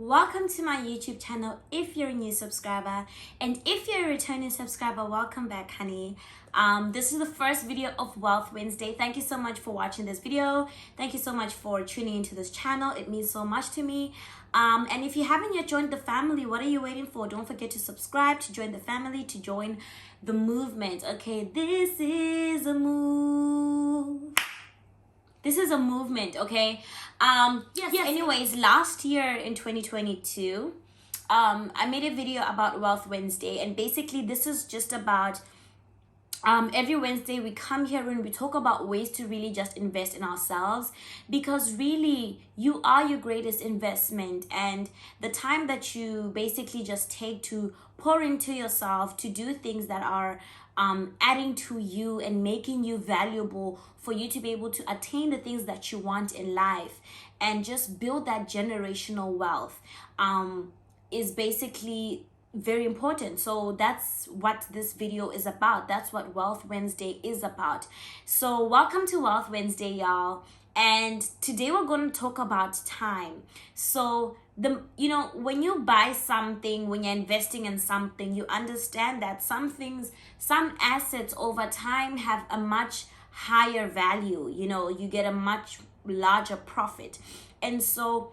welcome to my YouTube channel if you're a new subscriber, and if you're a returning subscriber, welcome back, honey. This is the first video of Wealth Wednesday. Thank you so much for watching this video. Thank you so much for tuning into this channel. It means so much to me. And if you haven't yet joined the family, what are you waiting for? Don't forget to subscribe, to join the family, to join the movement. Okay, this is a move. This is a movement, okay? Yes. Anyways, last year in 2022, I made a video about Wealth Wednesday, and basically this is just about every Wednesday we come here and we talk about ways to really just invest in ourselves, because really you are your greatest investment, and the time that you basically just take to pour into yourself, to do things that are adding to you and making you valuable for you to be able to attain the things that you want in life and just build that generational wealth is basically very important. So that's what this video is about. That's what Wealth Wednesday is about. So welcome to Wealth Wednesday, y'all. And today we're going to talk about time. So when you buy something, when you're investing in something, you understand that some assets over time have a much higher value. You get a much larger profit. And so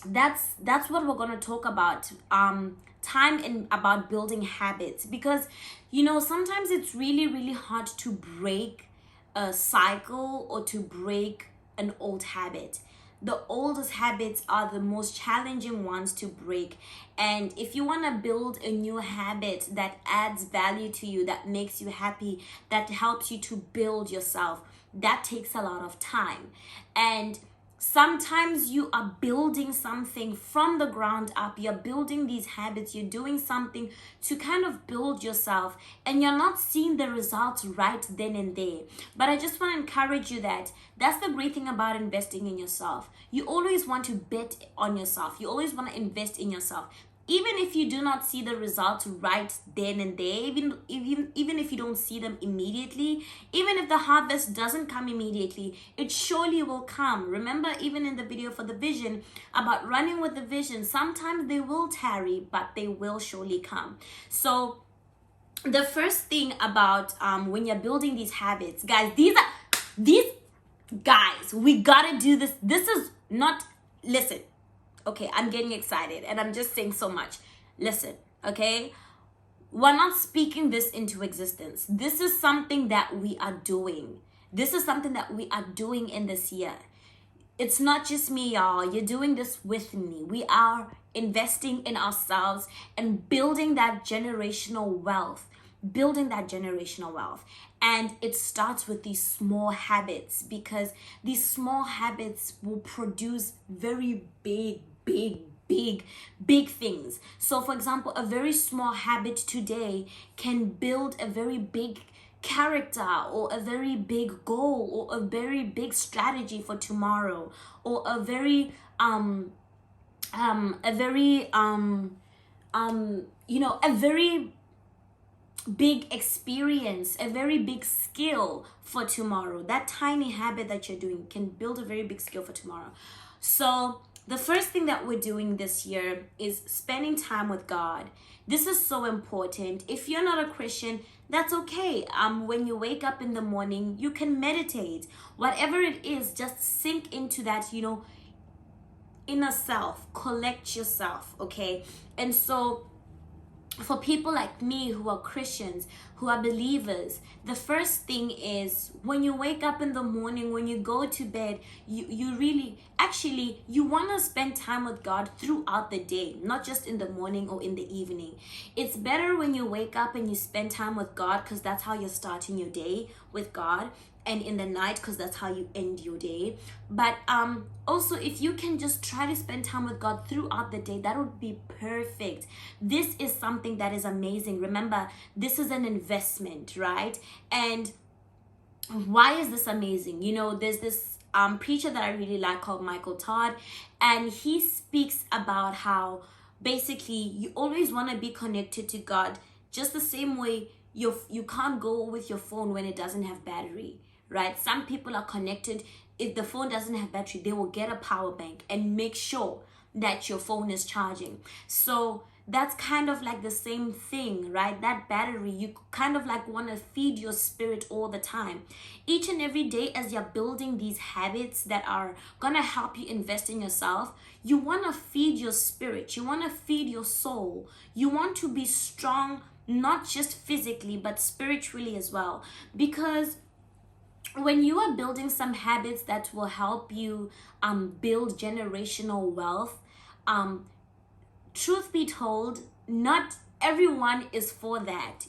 that's what we're going to talk about. Time and about building habits, because sometimes it's really hard to break a cycle or to break an old habit. The oldest habits are the most challenging ones to break. And if you want to build a new habit that adds value to you, that makes you happy, that helps you to build yourself, that takes a lot of time. And sometimes you are building something from the ground up. You're building these habits. You're doing something to kind of build yourself, and you're not seeing the results right then and there. But I just want to encourage you that that's the great thing about investing in yourself. You always want to bet on yourself. You always want to invest in yourself. Even if you do not see the results right then and there, even if you don't see them immediately, even if the harvest doesn't come immediately, it surely will come. Remember, even in the video for the vision, about running with the vision, sometimes they will tarry, but they will surely come. So the first thing about when you're building these habits, guys, we gotta do this. This is not, listen. Okay, I'm getting excited and I'm just saying so much. Listen, okay? We're not speaking this into existence. This is something that we are doing. This is something that we are doing in this year. It's not just me, y'all. You're doing this with me. We are investing in ourselves and building that generational wealth. And it starts with these small habits, because these small habits will produce very big things. So for example, a very small habit today can build a very big character, or a very big goal, or a very big strategy for tomorrow, or a very big experience, a very big skill for tomorrow. That tiny habit that you're doing can build a very big skill for tomorrow. So the first thing that we're doing this year is spending time with God. This is so important. If you're not a Christian, that's okay. When you wake up in the morning, you can meditate. Whatever it is, just sink into that, inner self, collect yourself, okay? And so for people like me who are Christians, who are believers, the first thing is when you wake up in the morning, when you go to bed, you want to spend time with God throughout the day, not just in the morning or in the evening. It's better when you wake up and you spend time with God, because that's how you're starting your day with God, and in the night, because that's how you end your day. But also, if you can just try to spend time with God throughout the day, that would be perfect. This is something that is amazing. Remember, this is an investment, right? And why is this amazing? There's this preacher that I really like called Michael Todd, and he speaks about how basically you always want to be connected to God, just the same way you can't go with your phone when it doesn't have battery, right? Some people are connected. If the phone doesn't have battery, they will get a power bank and make sure that your phone is charging. So that's kind of like the same thing, right? That battery, you kind of like want to feed your spirit all the time. Each and every day, as you're building these habits that are gonna help you invest in yourself, you want to feed your spirit, you want to feed your soul, you want to be strong, not just physically but spiritually as well. Because when you are building some habits that will help you build generational wealth, truth be told, not everyone is for that.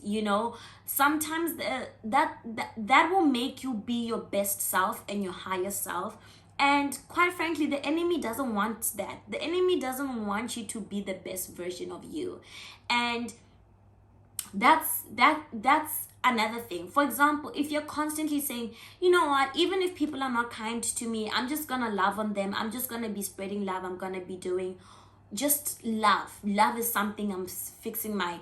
Sometimes that will make you be your best self and your higher self. And quite frankly, the enemy doesn't want that. The enemy doesn't want you to be the best version of you. And that's another thing. For example, if you're constantly saying, you know what, even if people are not kind to me, I'm just gonna love on them, I'm just gonna be spreading love, I'm gonna be doing just love is something I'm fixing my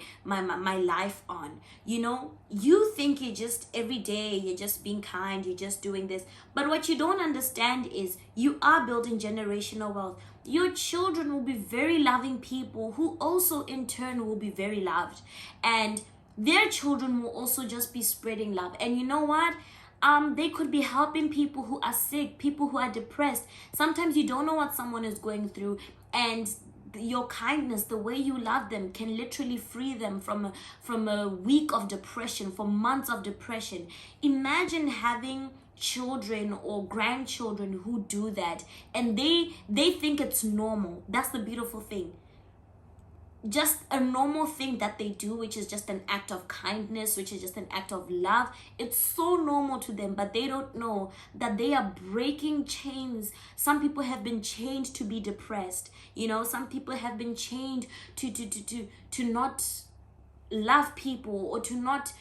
life on. You think you're just every day, you're just being kind, you're just doing this, but what you don't understand is you are building generational wealth. Your children will be very loving people who also in turn will be very loved, and their children will also just be spreading love. And you know what, they could be helping people who are sick, people who are depressed. Sometimes you don't know what someone is going through, and your kindness, the way you love them, can literally free them from a week of depression, from months of depression. Imagine having children or grandchildren who do that, and they think it's normal. That's the beautiful thing. Just a normal thing that they do, which is just an act of kindness, which is just an act of love. It's so normal to them, but they don't know that they are breaking chains. Some people have been chained to be depressed. Some people have been chained to not love people, or to not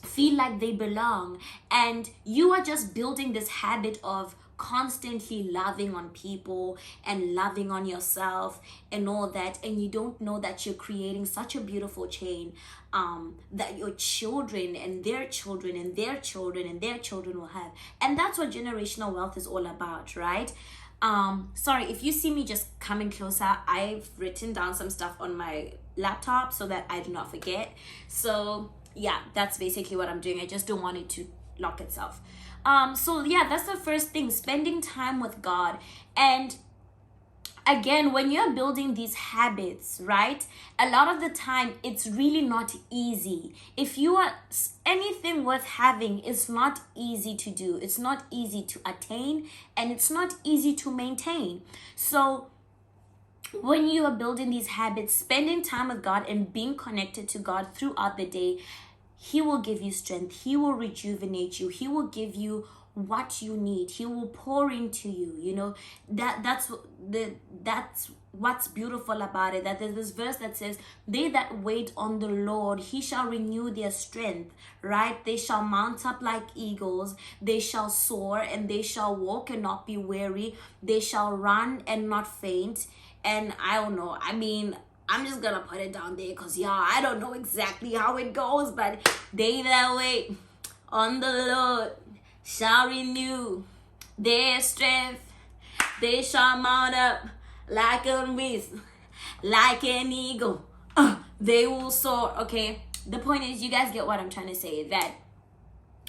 feel like they belong. And you are just building this habit of constantly loving on people and loving on yourself and all that, and you don't know that you're creating such a beautiful chain that your children and their children and their children and their children will have. And that's what generational wealth is all about, right? Sorry if you see me just coming closer, I've written down some stuff on my laptop so that I do not forget. So yeah, that's basically what I'm doing. I just don't want it to lock itself. So yeah, that's the first thing, spending time with God. And again, when you're building these habits, right, a lot of the time it's really not easy. If you are anything worth having, it's not easy to do, it's not easy to attain, and it's not easy to maintain. So when you are building these habits, spending time with God and being connected to God throughout the day, He will give you strength. He will rejuvenate you. He will give you what you need. He will pour into you. That's what's beautiful about it. That there's this verse that says, "They that wait on the Lord, He shall renew their strength." Right? They shall mount up like eagles. They shall soar and they shall walk and not be weary. They shall run and not faint. And I don't know. I'm just gonna put it down there because I don't know exactly how it goes, but they that wait on the Lord shall renew their strength. They shall mount up like a wings, like an eagle. They will soar. Okay, the point is, you guys get what I'm trying to say, that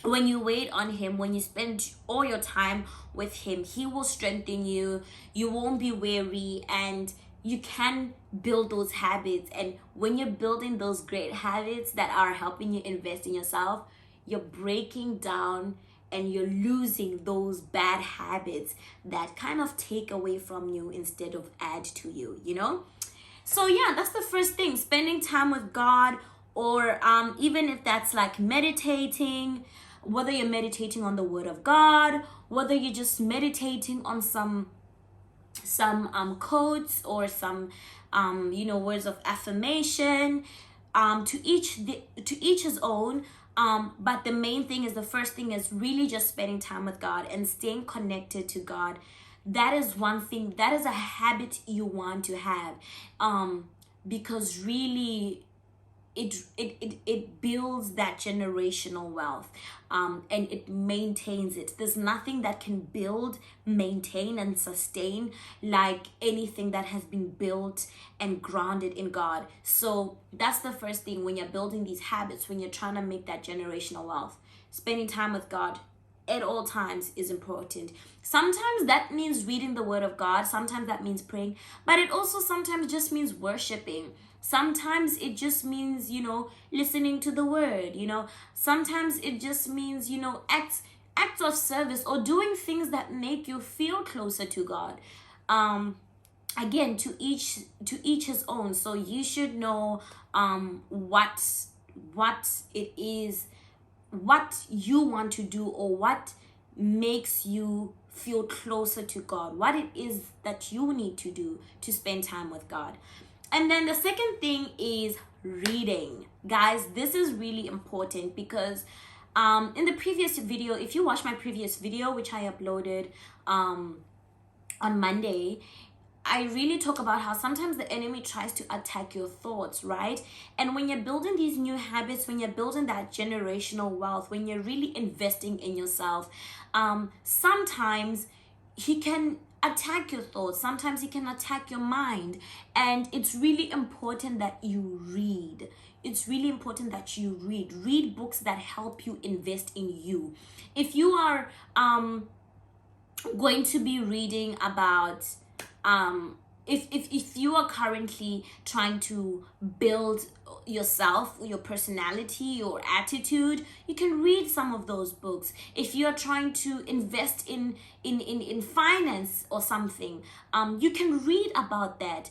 when you wait on Him, when you spend all your time with Him, He will strengthen you. You won't be weary, and you can build those habits. And when you're building those great habits that are helping you invest in yourself, you're breaking down and you're losing those bad habits that kind of take away from you instead of add to you, So yeah, that's the first thing, spending time with God, or even if that's like meditating, whether you're meditating on the Word of God, whether you're just meditating on some quotes or some words of affirmation, to each his own. But the main thing is, the first thing is really just spending time with God and staying connected to God. That is one thing, that is a habit you want to have, because really it builds that generational wealth, and it maintains it. There's nothing that can build, maintain, and sustain like anything that has been built and grounded in God. So that's the first thing when you're building these habits, when you're trying to make that generational wealth. Spending time with God at all times is important. Sometimes that means reading the word of God, sometimes that means praying, but it also sometimes just means worshiping. Sometimes it just means, listening to the word, sometimes it just means, acts of service, or doing things that make you feel closer to God. Again, to each his own. So you should know what it is, what you want to do, or what makes you feel closer to God, what it is that you need to do to spend time with God. And then the second thing is reading. Guys, this is really important because in the previous video, if you watch my previous video, which I uploaded on Monday, I really talk about how sometimes the enemy tries to attack your thoughts, right? And when you're building these new habits, when you're building that generational wealth, when you're really investing in yourself, sometimes he can attack your thoughts. Sometimes he can attack your mind. And it's really important that you read. It's really important that you read books that help you invest in you. If you are going to be reading about if you are currently trying to build yourself, your personality, your attitude, you can read some of those books. If you're trying to invest in finance or something, you can read about that.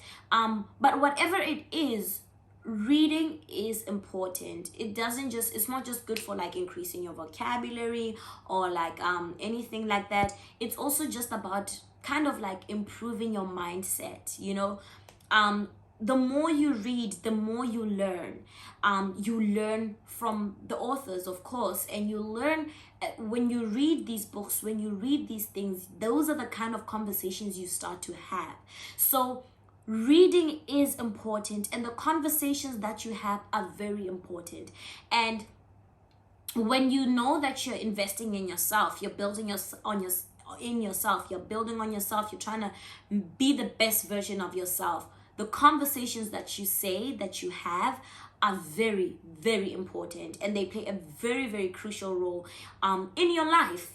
But whatever it is, reading is important. It's not just good for like increasing your vocabulary or like anything like that. It's also just about kind of like improving your mindset. The more you read, the more you learn. You learn from the authors, of course, and you learn when you read these books, when you read these things, those are the kind of conversations you start to have. So reading is important, and the conversations that you have are very important. And when you know that you're investing in yourself, you're building in yourself, you're building on yourself, you're trying to be the best version of yourself, the conversations that you say, that you have, are very, very important, and they play a very, very crucial role in your life,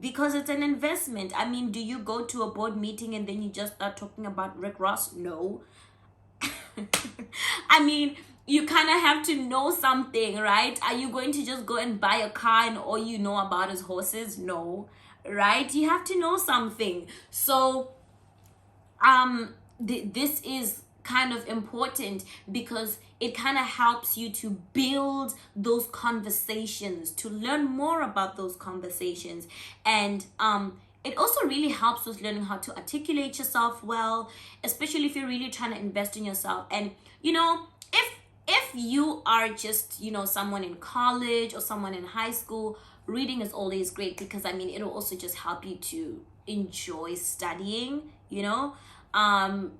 because it's an investment. I mean, do you go to a board meeting and then you just start talking about Rick Ross? No. I mean, you kind of have to know something, right? Are you going to just go and buy a car and all you know about is horses? No, right? You have to know something. So this is kind of important because it kind of helps you to build those conversations, to learn more about those conversations. And it also really helps with learning how to articulate yourself well, especially if you're really trying to invest in yourself. And if you are just someone in college or someone in high school, reading is always great because it'll also just help you to enjoy studying,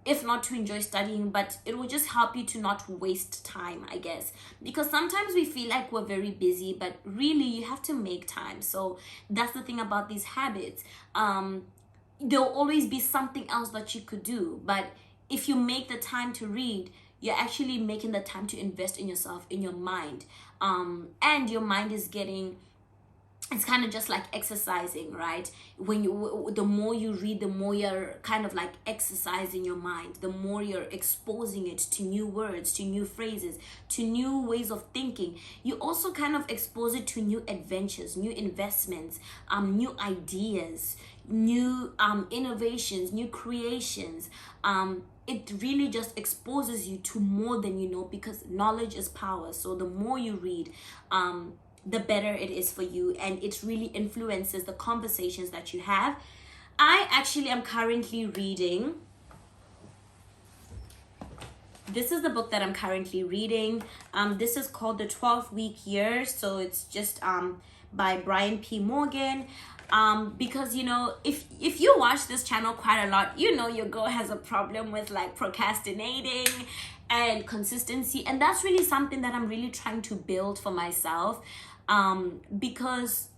if not to enjoy studying, but it will just help you to not waste time, I guess, because sometimes we feel like we're very busy, but really you have to make time. So that's the thing about these habits. There'll always be something else that you could do, but if you make the time to read, you're actually making the time to invest in yourself, in your mind, and your mind is getting, it's kind of just like exercising, right? The more you read, the more you're kind of like exercising your mind, the more you're exposing it to new words, to new phrases, to new ways of thinking. You also kind of expose it to new adventures, new investments, new ideas, new innovations, new creations. It really just exposes you to more than you know, because knowledge is power. So the more you read, the better it is for you, and it really influences the conversations that you have. I actually am currently reading, this is the book that I'm currently reading. This is called The 12-Week Year. So it's just by Brian P. Morgan. Because if you watch this channel quite a lot, your girl has a problem with like procrastinating and consistency. And that's really something that I'm really trying to build for myself, because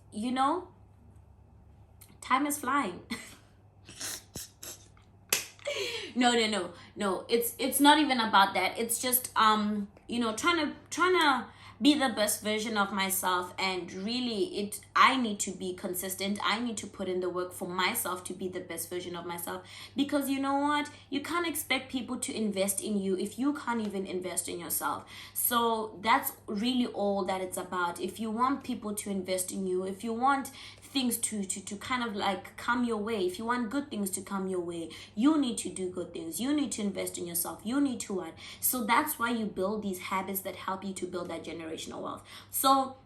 time is flying. No, it's not even about that. It's just trying to be the best version of myself. And really, I need to be consistent. I need to put in the work for myself to be the best version of myself, because you know what, you can't expect people to invest in you if you can't even invest in yourself. So that's really all that it's about. If you want people to invest in you, if you want things to kind of like come your way, if you want good things to come your way, you need to do good things. You need to invest in yourself. You need to what? So that's why you build these habits that help you to build that generational wealth. So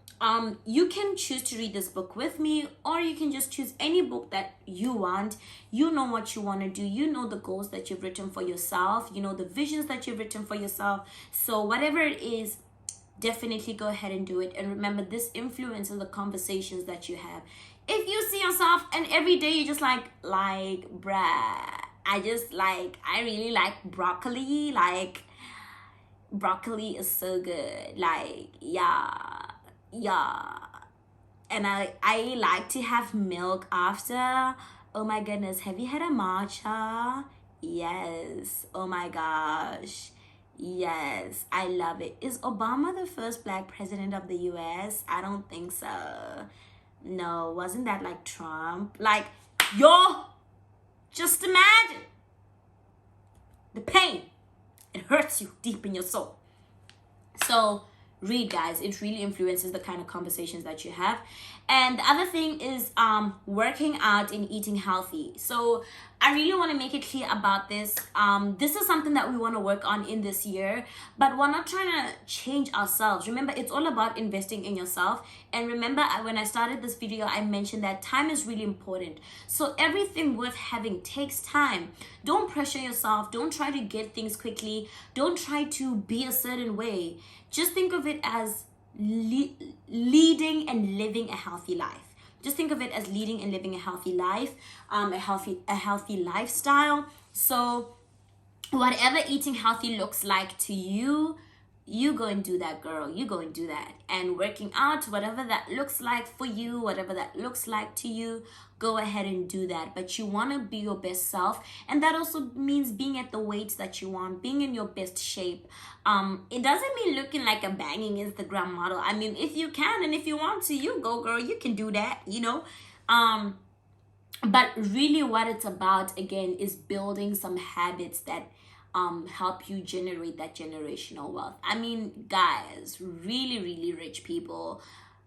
you can choose to read this book with me, or you can just choose any book that you want. You know what you want to do. You know the goals that you've written for yourself. You know the visions that you've written for yourself. So whatever it is, definitely go ahead and do it. And remember, this influences the conversations that you have. If you see yourself and every day you're just like bruh, I really like broccoli. Like, broccoli is so good. Like, yeah. And I like to have milk after. Oh my goodness, have you had a matcha? Yes. Oh my gosh. Yes, I love it. Is Obama the first black president of the US? I don't think so. No, wasn't that like Trump? Like, just imagine the pain. It hurts you deep in your soul. So read, guys. It really influences the kind of conversations that you have. And the other thing is working out and eating healthy. So I really want to make it clear about this. This is something that we want to work on in this year, but we're not trying to change ourselves. Remember, it's all about investing in yourself. And remember, when I started this video, I mentioned that time is really important. So everything worth having takes time. Don't pressure yourself. Don't try to get things quickly. Don't try to be a certain way. Just think of it as leading and living a healthy life. Just think of it as leading and living a healthy life, a healthy lifestyle. So whatever eating healthy looks like to you, you go and do that, girl. You go and do that. And working out, whatever that looks like for you, whatever that looks like to you, go ahead and do that. But you want to be your best self. And that also means being at the weight that you want, being in your best shape. It doesn't mean looking like a banging Instagram model. I mean, if you can and if you want to, you go, girl. You can do that, But really what it's about, again, is building some habits that help you generate that generational wealth. I mean, guys, really, really rich people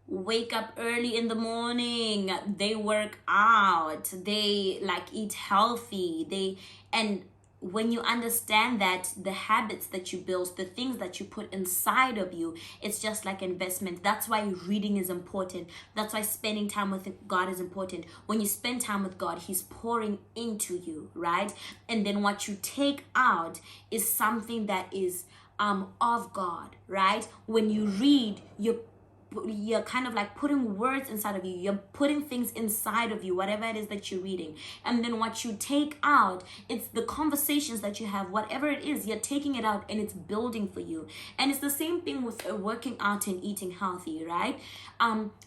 wake up early in the morning, they work out, they eat healthy, and when you understand that the habits that you build, the things that you put inside of you, it's just like investment. That's why reading is important. That's why spending time with God is important. When you spend time with God, He's pouring into you, right? And then what you take out is something that is of God, right? When you read, you're kind of like putting words inside of you. You're putting things inside of you, whatever it is that you're reading. And then what you take out, it's the conversations that you have, whatever it is, you're taking it out and it's building for you. And it's the same thing with working out and eating healthy, right?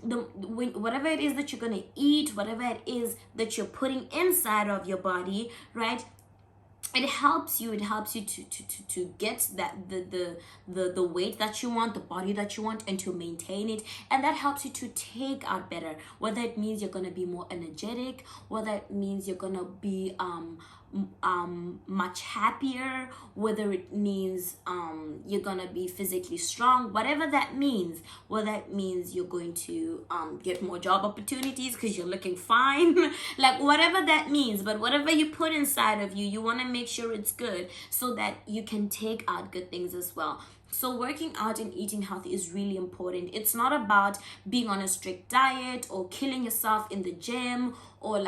Whatever it is that you're going to eat, whatever it is that you're putting inside of your body, right? It helps you to get that the weight that you want, the body that you want, and to maintain it. And that helps you to take out better, whether it means you're going to be more energetic, whether it means you're going to be much happier, whether it means you're gonna be physically strong, whatever that means, whether that means you're going to get more job opportunities because you're looking fine, like whatever that means. But whatever you put inside of you, you want to make sure it's good so that you can take out good things as well. So working out and eating healthy is really important. It's not about being on a strict diet or killing yourself in the gym or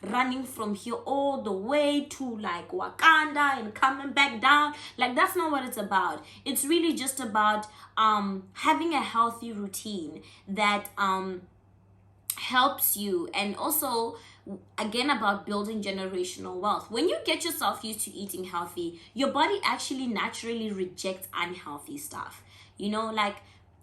running from here all the way to Wakanda and coming back down. That's not what it's about. It's really just about having a healthy routine that helps you. And also, again, about building generational wealth. When you get yourself used to eating healthy, your body actually naturally rejects unhealthy stuff. You know, like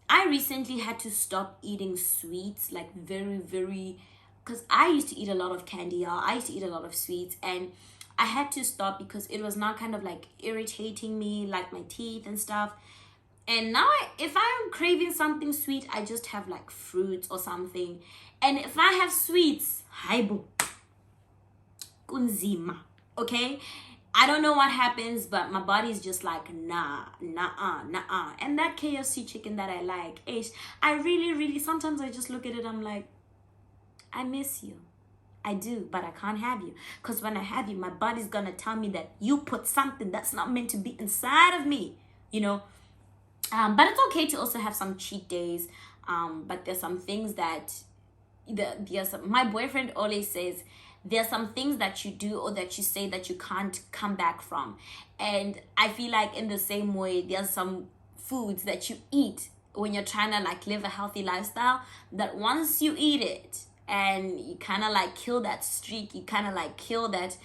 I recently had to stop eating sweets, like very, very, because I used to eat a lot of candy, y'all. I used to eat a lot of sweets, and I had to stop because it was not kind of like irritating me, like my teeth and stuff. And now, if I'm craving something sweet, I just have like fruits or something. And if I have sweets, haibo, kunzima, okay? I don't know what happens, but my body's just like, nah, nah. And that KFC chicken that I like, I really, really, sometimes I just look at it, I'm like, I miss you. I do, but I can't have you. Because when I have you, my body's going to tell me that you put something that's not meant to be inside of me, you know? But it's okay to also have some cheat days. But there's some things that my boyfriend always says, there's some things that you do or that you say that you can't come back from. And I feel like in the same way, there's some foods that you eat when you're trying to like live a healthy lifestyle, that once you eat it and you kind of like kill that streak, you kind of like kill that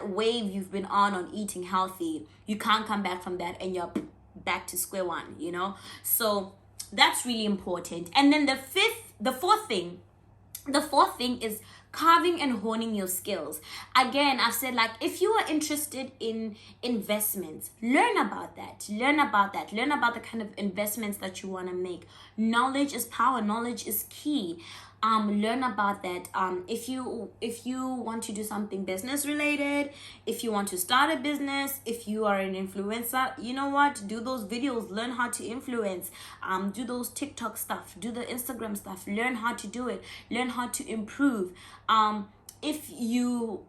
wave you've been on eating healthy, you can't come back from that, and you're back to square one, you know? So that's really important. And then the fourth thing is carving and honing your skills. Again, I've said, like, if you are interested in investments, learn about that. Learn about the kind of investments that you want to make. Knowledge is power. Knowledge is key. Learn about that. If you want to do something business related, if you want to start a business, if you are an influencer, you know what, do those videos, learn how to influence, do those TikTok stuff, do the Instagram stuff, learn how to do it, learn how to improve. If you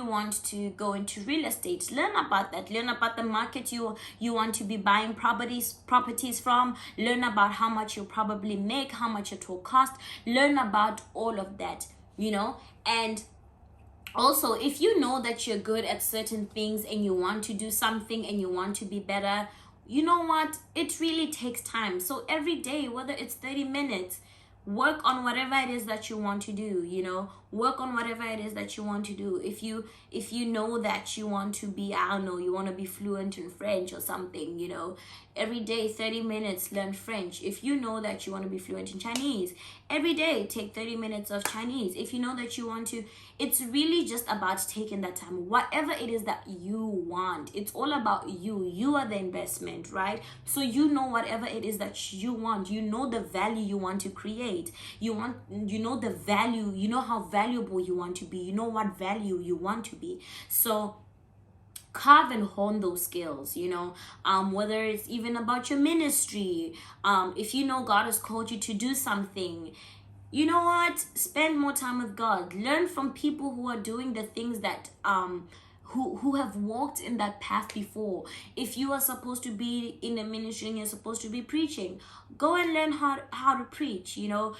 want to go into real estate, learn about that. Learn about the market you want to be buying properties from. Learn about how much you'll probably make, how much it will cost. Learn about all of that, you know. And also, if you know that you're good at certain things and you want to do something and you want to be better, you know what, it really takes time. So every day, whether it's 30 minutes, work on whatever it is that you want to do, you know. Work on whatever it is that you want to do. If you know that you want to be, I don't know, you want to be fluent in French or something, you know, every day 30 minutes learn French. If you know that you want to be fluent in Chinese, every day take 30 minutes of Chinese. If you know that you want to, it's really just about taking that time. Whatever it is that you want, it's all about you. You are the investment, right? So you know whatever it is that you want, you know the value you want to create. You know the value, you know how valuable you want to be, you know what value you want to be. So carve and hone those skills, you know. Whether it's even about your ministry, if you know God has called you to do something, you know what, spend more time with God. Learn from people who are doing the things that who have walked in that path before. If you are supposed to be in a ministry and you're supposed to be preaching, go and learn how to preach, you know.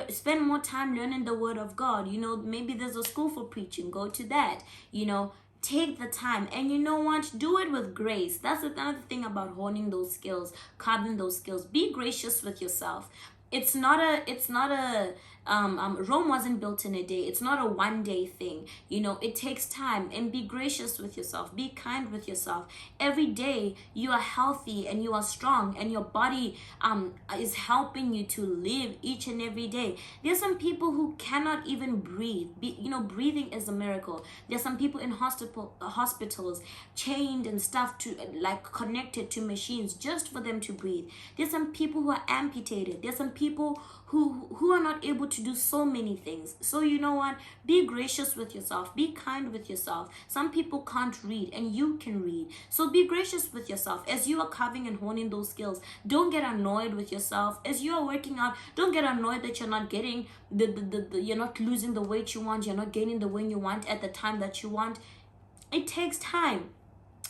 Spend more time learning the word of God, you know. Maybe there's a school for preaching, go to that, you know. Take the time, and you know what, do it with grace. That's another thing about honing those skills, carving those skills. Be gracious with yourself. It's not a Rome wasn't built in a day. It's not a one day thing, you know. It takes time. And be gracious with yourself, be kind with yourself. Every day you are healthy and you are strong, and your body is helping you to live each and every day. There's some people who cannot even breathe. Breathing is a miracle. There's some people in hospitals chained and stuff, to like connected to machines just for them to breathe. There's some people who are amputated. There's some people who are not able to do so many things. So you know what, be gracious with yourself, be kind with yourself. Some people can't read and you can read, so be gracious with yourself. As you are carving and honing those skills, don't get annoyed with yourself. As you are working out, don't get annoyed that you're not getting you're not losing the weight you want, you're not gaining the weight you want at the time that you want. It takes time.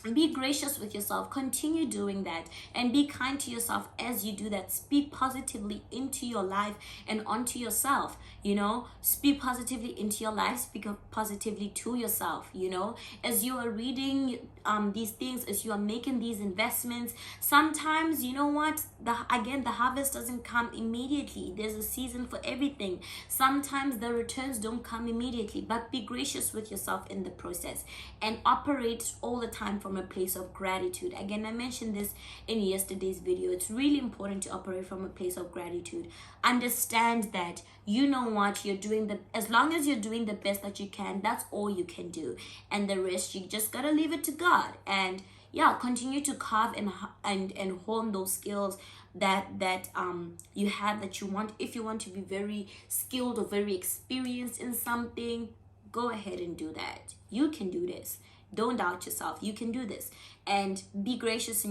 Be gracious with yourself. Continue doing that and be kind to yourself as you do that. Speak positively into your life and onto yourself. Speak positively into your life. Speak positively to yourself. As you are reading these things, as you are making these investments, sometimes, you know what, the harvest doesn't come immediately. There's a season for everything. Sometimes the returns don't come immediately, but be gracious with yourself in the process and operate all the time from a place of gratitude. Again, I mentioned this in yesterday's video. It's really important to operate from a place of gratitude. Understand that, you know what, as long as you're doing the best that you can, that's all you can do, and the rest you just gotta leave it to God. And yeah, continue to carve and hone those skills that you have, that you want. If you want to be very skilled or very experienced in something, go ahead and do that. You can do this. Don't doubt yourself. You can do this. And be gracious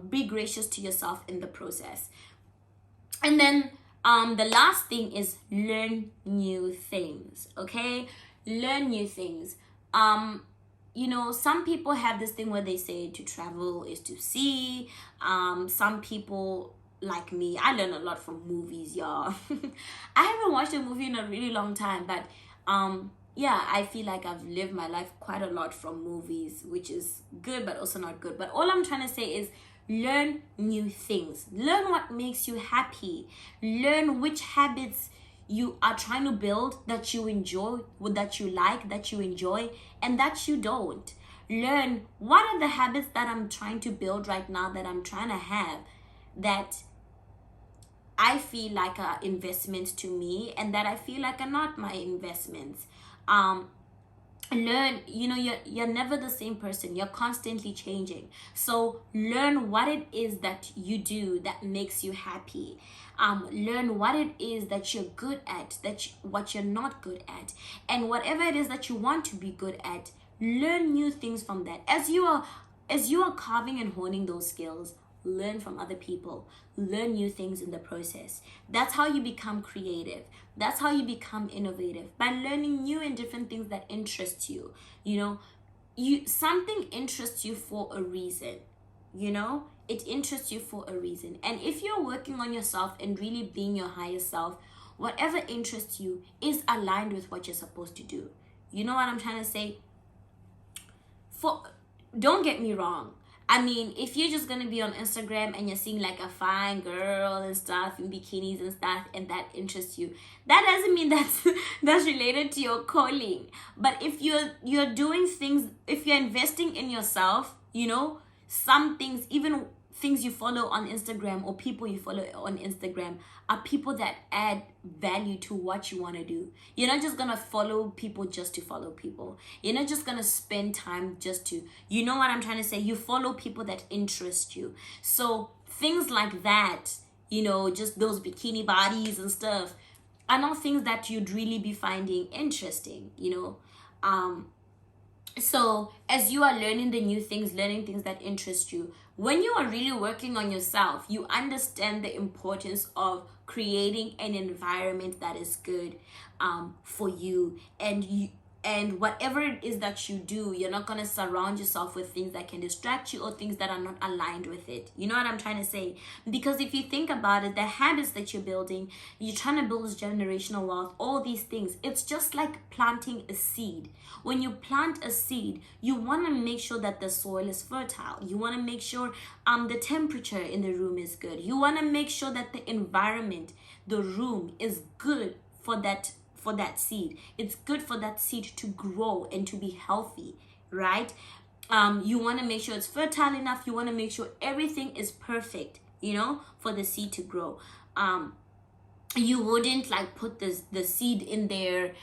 be gracious to yourself in the process. And then the last thing is learn new things. Okay? Learn new things. Some people have this thing where they say to travel is to see. Some people, like me, I learn a lot from movies, y'all. I haven't watched a movie in a really long time, but yeah, I feel like I've lived my life quite a lot from movies, which is good but also not good. But all I'm trying to say is learn new things. Learn what makes you happy. Learn which habits you are trying to build that you enjoy, that you like, that you enjoy, and that you don't. Learn what are the habits that I'm trying to build right now, that I'm trying to have, that I feel like are investments to me and that I feel like are not my investments. Learn, you're never the same person. You're constantly changing. So learn what it is that you do that makes you happy. Learn what it is that you're good at, what you're not good at, and whatever it is that you want to be good at, learn new things from that. As you are carving and honing those skills, learn from other people. Learn new things in the process. That's how you become creative. That's how you become innovative, by learning new and different things that interest you. Something interests you for a reason. It interests you for a reason. And if you're working on yourself and really being your highest self, whatever interests you is aligned with what you're supposed to do. You know what I'm trying to say? Don't get me wrong. I mean, if you're just gonna be on Instagram and you're seeing like a fine girl and stuff in bikinis and stuff, and that interests you, that doesn't mean that's related to your calling. But if you're doing things, if you're investing in yourself, some things, even things you follow on Instagram or people you follow on Instagram, are people that add value to what you want to do. You're not just gonna follow people just to follow people. You're not just gonna spend time just to, you know what I'm trying to say? You follow people that interest you. So things like that, just those bikini bodies and stuff, are not things that you'd really be finding interesting. So as you are learning the new things, learning things that interest you, when you are really working on yourself, you understand the importance of creating an environment that is good for you. And whatever it is that you do, you're not going to surround yourself with things that can distract you or things that are not aligned with it. You know what I'm trying to say? Because if you think about it, the habits that you're building, you're trying to build this generational wealth, all these things, it's just like planting a seed. When you plant a seed, you want to make sure that the soil is fertile. You want to make sure the temperature in the room is good. You want to make sure that the environment, the room, is good for that seed. It's good for that seed to grow and to be healthy, right? You want to make sure it's fertile enough. You want to make sure everything is perfect, for the seed to grow. You wouldn't like put the seed in there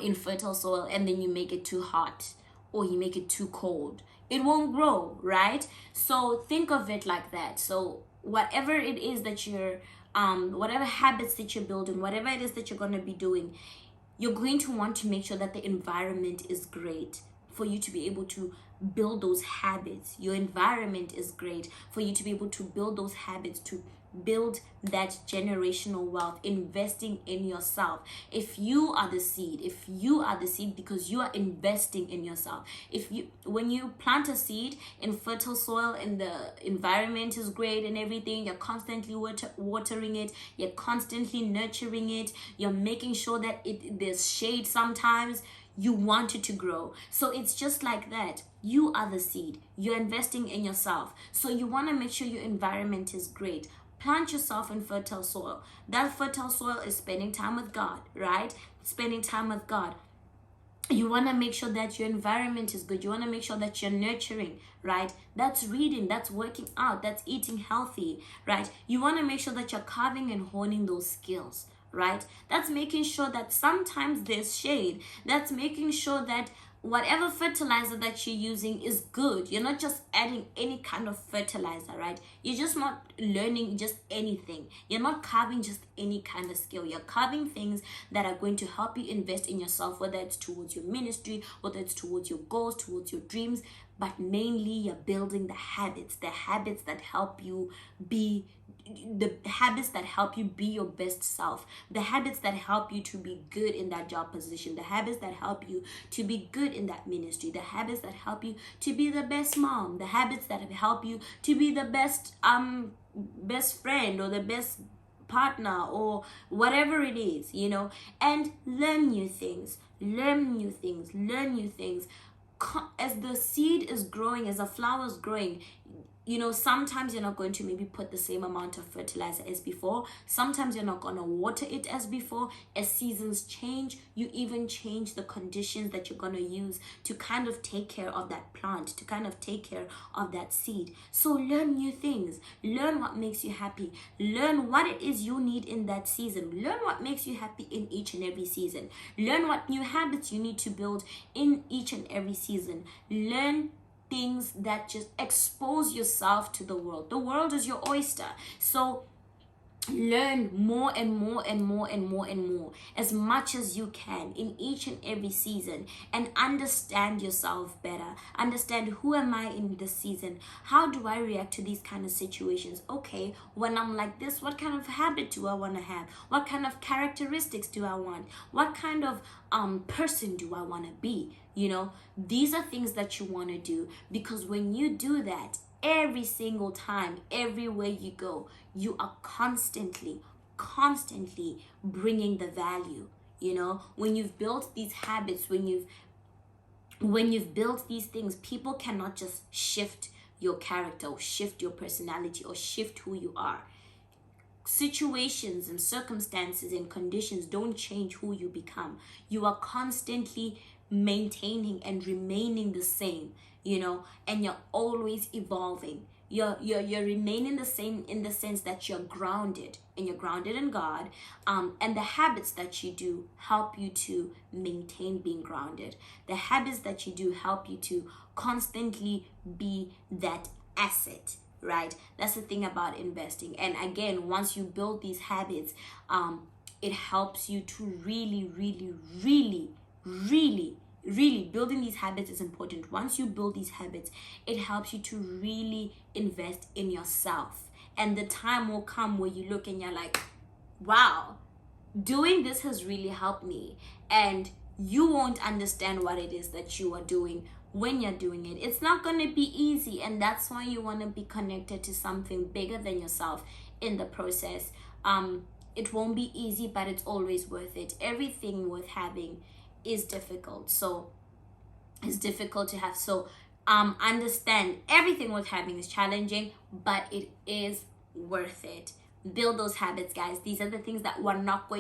in fertile soil and then you make it too hot or you make it too cold. It won't grow, right? So think of it like that. So whatever it is that you're whatever habits that you're building, whatever it is that you're going to be doing, you're going to want to make sure that the environment is great for you to be able to build those habits. Your environment is great for you to be able to build those habits, to build that generational wealth, investing in yourself. If you are the seed, because you are investing in yourself. When you plant a seed in fertile soil and the environment is great and everything, you're constantly watering it, you're constantly nurturing it, you're making sure that there's shade sometimes, you want it to grow. So it's just like that. You are the seed. You're investing in yourself. So you want to make sure your environment is great. Plant yourself in fertile soil. That fertile soil is spending time with God, right? Spending time with God. You want to make sure that your environment is good. You want to make sure that you're nurturing, right? That's reading, that's working out, that's eating healthy, right? You want to make sure that you're carving and honing those skills, right? That's making sure that sometimes there's shade. That's making sure that whatever fertilizer that you're using is good. You're not just adding any kind of fertilizer, right? You're just not learning just anything. You're not carving just any kind of skill. You're carving things that are going to help you invest in yourself, whether it's towards your ministry, whether it's towards your goals, towards your dreams, but mainly you're building the habits that help you be your best self, the habits that help you to be good in that job position, the habits that help you to be good in that ministry, the habits that help you to be the best mom, the habits that help you to be the best friend or the best partner or whatever it is, and learn new things. As the seed is growing, as the flower is growing, sometimes you're not going to maybe put the same amount of fertilizer as before. Sometimes you're not going to water it as before. As seasons change, you even change the conditions that you're going to use to kind of take care of that plant, to kind of take care of that seed. So learn new things. Learn what makes you happy. Learn what it is you need in that season. Learn what makes you happy in each and every season. Learn what new habits you need to build in each and every season. Learn things that just expose yourself to the world. The world is your oyster. So learn more and more and more and more and more, as much as you can in each and every season, and understand yourself better. Understand, who am I in this season? How do I react to these kind of situations? Okay, when I'm like this, what kind of habit do I want to have? What kind of characteristics do I want? What kind of person do I want to be? These are things that you want to do, because when you do that, every single time, everywhere you go, you are constantly bringing the value. When you've built these habits, when you've built these things, people cannot just shift your character or shift your personality or shift who you are. Situations and circumstances and conditions don't change who you become. You are constantly maintaining and remaining the same, and you're always evolving. You're remaining the same in the sense that you're grounded, and you're grounded in God, and the habits that you do help you to maintain being grounded. The habits that you do help you to constantly be that asset, right? That's the thing about investing. And again, once you build these habits, it helps you to really building these habits is important. Once you build these habits, it helps you to really invest in yourself. And the time will come where you look and you're like, wow, doing this has really helped me. And you won't understand what it is that you are doing when you're doing it. It's not going to be easy, and that's why you want to be connected to something bigger than yourself in the process. It won't be easy, but it's always worth it. Everything worth having is difficult. So it's difficult to have. So understand, everything worth having is challenging, but it is worth it. Build those habits, guys. These are the things that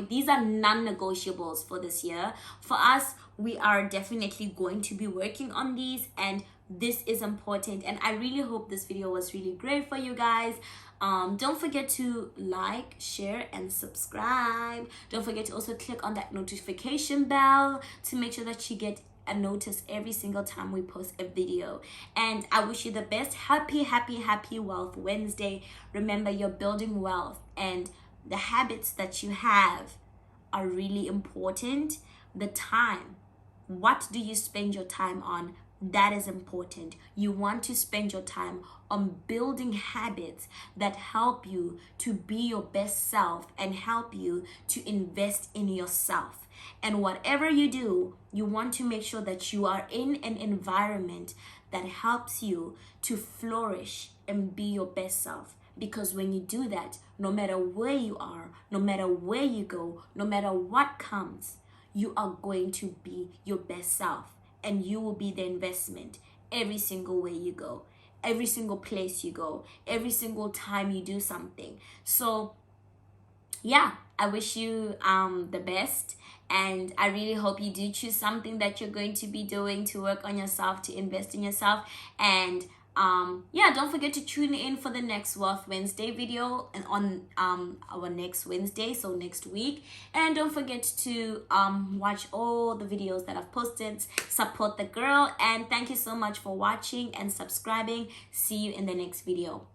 these are non-negotiables for this year. For us, we are definitely going to be working on these, and this is important. And I really hope this video was really great for you guys. Don't forget to like, share, and subscribe. Don't forget to also click on that notification bell to make sure that you get a notice every single time we post a video. And I wish you the best. Happy Wealth Wednesday. Remember, you're building wealth, and the habits that you have are really important. The time, what do you spend your time on, that is important. You want to spend your time on building habits that help you to be your best self and help you to invest in yourself. And whatever you do, you want to make sure that you are in an environment that helps you to flourish and be your best self. Because when you do that, no matter where you are, no matter where you go, no matter what comes, you are going to be your best self, and you will be the investment every single way you go, every single place you go, every single time you do something. So yeah, I wish you the best, and I really hope you do choose something that you're going to be doing to work on yourself, to invest in yourself. And yeah, don't forget to tune in for the next Wealth Wednesday video, and on our next Wednesday, so next week. And don't forget to watch all the videos that I've posted. Support the girl, and thank you so much for watching and subscribing. See you in the next video.